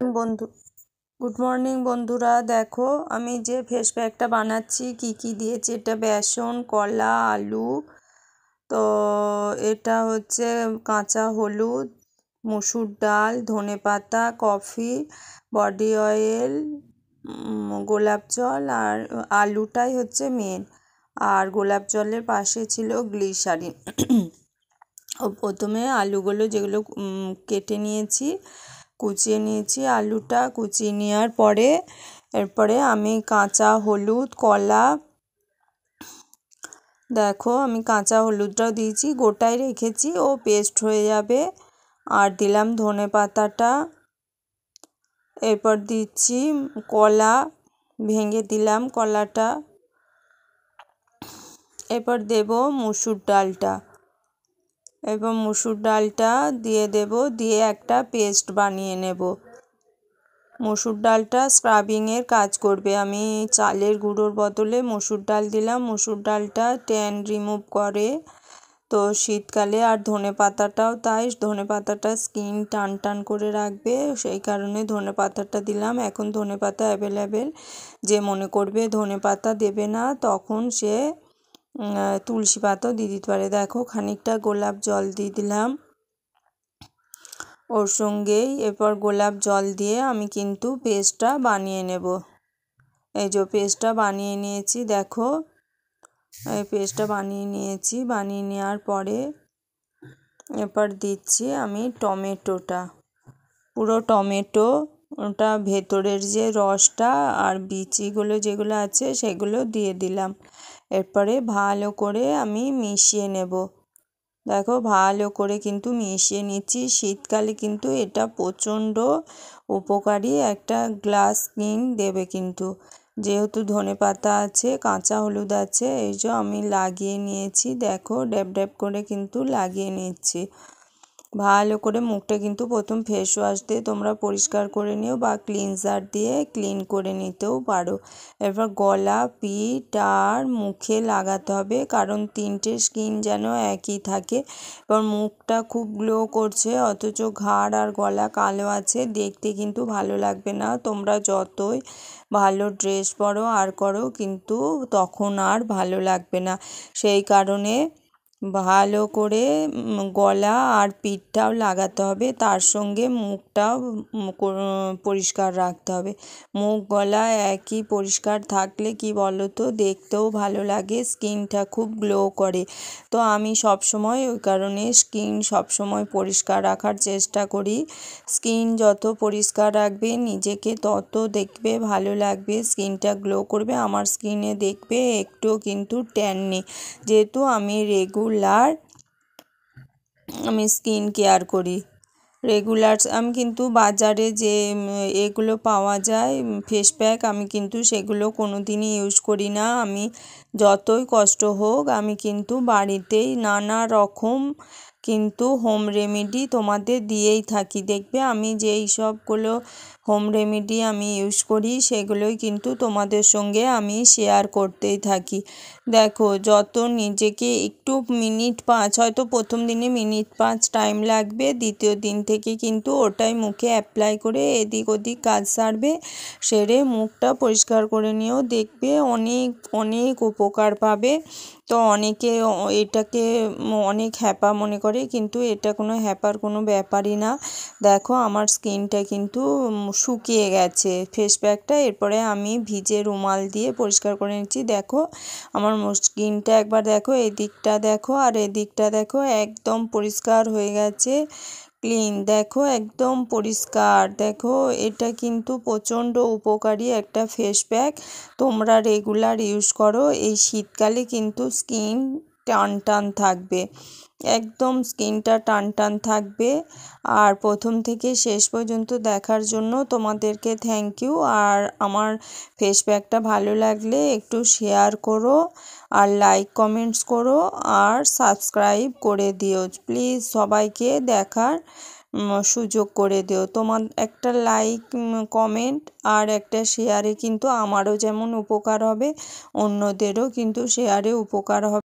বন্ধু good morning বন্ধুরা, দেখো আমি যে ফেস প্যাকটা বানাচ্ছি কি কি দিয়েছি। এটা বেসন, কলা, আলু, তো এটা হচ্ছে কাঁচা হলুদ, মসুর ডাল, ধনেপাতা, কফি, বডি অয়েল, গোলাপ জল, আর আলুটাই হচ্ছে মেন। আর গোলাপ জলের পাশে ছিল গ্লিসারিন। প্রথমে আলুগুলো যেগুলো কেটে নিয়েছি, কুচিয়ে নিয়েছি, আলুটা কুচিয়ে নেওয়ার পরে এরপরে আমি কাঁচা হলুদ, কলা, দেখো আমি কাঁচা হলুদটাও দিয়েছি, গোটায় রেখেছি, ও পেস্ট হয়ে যাবে। আর দিলাম ধনে পাতাটা, এরপর দিচ্ছি কলা, ভেঙে দিলাম কলাটা, এরপর দেব মসুর ডালটা, এবং মসুর ডালটা দিয়ে দেব, দিয়ে একটা পেস্ট বানিয়ে নেব। মসুর ডালটা স্ক্রাবিংয়ের কাজ করবে। আমি চালের গুঁড়োর বদলে মসুর ডাল দিলাম, মসুর ডালটা ট্যান রিমুভ করে। তো শীতকালে আর ধনে পাতাটাও তাই, ধনে পাতাটা স্কিন টান টান করে রাখবে, সেই কারণে ধনে পাতাটা দিলাম। এখন ধনে পাতা অ্যাভেলেবেল, যে মনে করবে ধনে পাতা দেবে না তখন সে তুলসী পাতাও দিয়ে দিতে পারে। দেখো খানিকটা গোলাপ জল দিয়ে দিলাম ওর সঙ্গেই। এরপর গোলাপ জল দিয়ে আমি কিন্তু পেস্টটা বানিয়ে নেব। এই যে পেস্টটা বানিয়ে নিয়েছি, দেখো এই পেস্টটা বানিয়ে নিয়েছি। বানিয়ে নেওয়ার পরে এরপর দিচ্ছি আমি টমেটোটা, পুরো টমেটো, ওটা ভেতরের যে রসটা আর বিচিগুলো যেগুলো আছে সেগুলো দিয়ে দিলাম। এরপরে ভালো করে আমি মিশিয়ে নেব। দেখো ভালো করে কিন্তু মিশিয়ে নিচ্ছি। শীতকালে কিন্তু এটা প্রচণ্ড উপকারী একটা গ্লাস স্কিন দেবে কিন্তু, যেহেতু ধনেপাতা আছে, কাঁচা হলুদ আছে, এই যে আমি লাগিয়ে নিয়েছি। দেখো ড্যাব ড্যাব করে কিন্তু লাগিয়ে নিচ্ছি। ভালো করে মুখটা কিন্তু প্রথম ফেস ওয়াশ দিয়ে তোমরা পরিষ্কার করে নিও, বা ক্লিনজার দিয়ে ক্লিন করে নিতেও পারো। এরপর গলা, পিঠ আর মুখে লাগাতে হবে, কারণ তিনটে স্কিন যেন একই থাকে। এবার মুখটা খুব গ্লো করছে অথচ ঘাড় আর গলা কালো আছে, দেখতে কিন্তু ভালো লাগবে না। তোমরা যতই ভালো ড্রেস পরো আর করো কিন্তু তখন আর ভালো লাগবে না। সেই কারণে ভালো করে গলা আর পিঠটাও লাগাতে হবে, তার সঙ্গে মুখটাও পরিষ্কার রাখতে হবে। মুখ গলা একই পরিষ্কার থাকলে কি বলো তো, দেখতেও ভালো লাগে, স্কিনটা খুব গ্লো করে। তো আমি সবসময় ওই কারণে স্কিন সবসময় পরিষ্কার রাখার চেষ্টা করি। স্কিন যত পরিষ্কার রাখবে নিজেকে তত দেখবে ভালো লাগবে, স্কিনটা গ্লো করবে। আমার স্কিনে দেখবে একটুও কিন্তু ট্যান নেই, যেহেতু আমি স্কিন কেয়ার করি রেগুলার। আমি কিন্তু বাজারে যে এগুলো পাওয়া যায় ফেস প্যাক, আমি কিন্তু সেগুলো কোনো দিনই ইউজ করি না। আমি যতই কষ্ট হোক আমি কিন্তু বাড়িতেই নানা রকম কিন্তু হোম রেমেডি তোমাদের দিয়েই থাকি। দেখবে আমি যেই সবগুলো হোম রেমেডি আমি ইউজ করি সেগুলোই কিন্তু তোমাদের সঙ্গে আমি শেয়ার করতেই থাকি। দেখো যত নিজেকে একটু মিনিট 5, হয়তো প্রথম দিনে মিনিট 5 টাইম লাগবে, দ্বিতীয় দিন থেকে কিন্তু ওটাই মুখে অ্যাপ্লাই করে এদিক ওদিক কাজ সারবে, সেরে মুখটা পরিষ্কার করে নিয়েও দেখবে অনেক অনেক উপকার পাবে। তো অনেকে এটাকে অনেক হ্যাপা মনে করে, কিন্তু এটা কোনো হ্যাপার কোনো ব্যাপারই না। দেখো আমার স্কিনটা কিন্তু শুকিয়ে গেছে ফেস প্যাকটা, এরপরে আমি ভিজে রুমাল দিয়ে পরিষ্কার করে নিচ্ছি। দেখো আমার স্কিনটা একবার দেখো, এদিকটা দেখো আর এদিকটা দেখো, একদম পরিষ্কার হয়ে গেছে, ক্লিন, দেখো একদম পরিষ্কার। দেখো এটা কিন্তু প্রচণ্ড উপকারী একটা ফেস প্যাক, তোমরা রেগুলার ইউজ করো। এই শীতকালে কিন্তু স্কিন টান টান থাকবে, একদম স্কিনটা টান টান থাকবে। আর প্রথম থেকে শেষ পর্যন্ত দেখার জন্য তোমাদেরকে থ্যাংক ইউ। আর আমার ফেস প্যাকটা ভালো লাগলে একটু শেয়ার করো, আর লাইক কমেন্টস করো, আর সাবস্ক্রাইব করে দিও প্লিজ। সবাইকে দেখার সুযোগ করে দিও। তোমার একটা লাইক, কমেন্ট আর একটা শেয়ারে কিন্তু আমারও যেমন উপকার হবে, অন্যদেরও কিন্তু শেয়ারে উপকার হবে।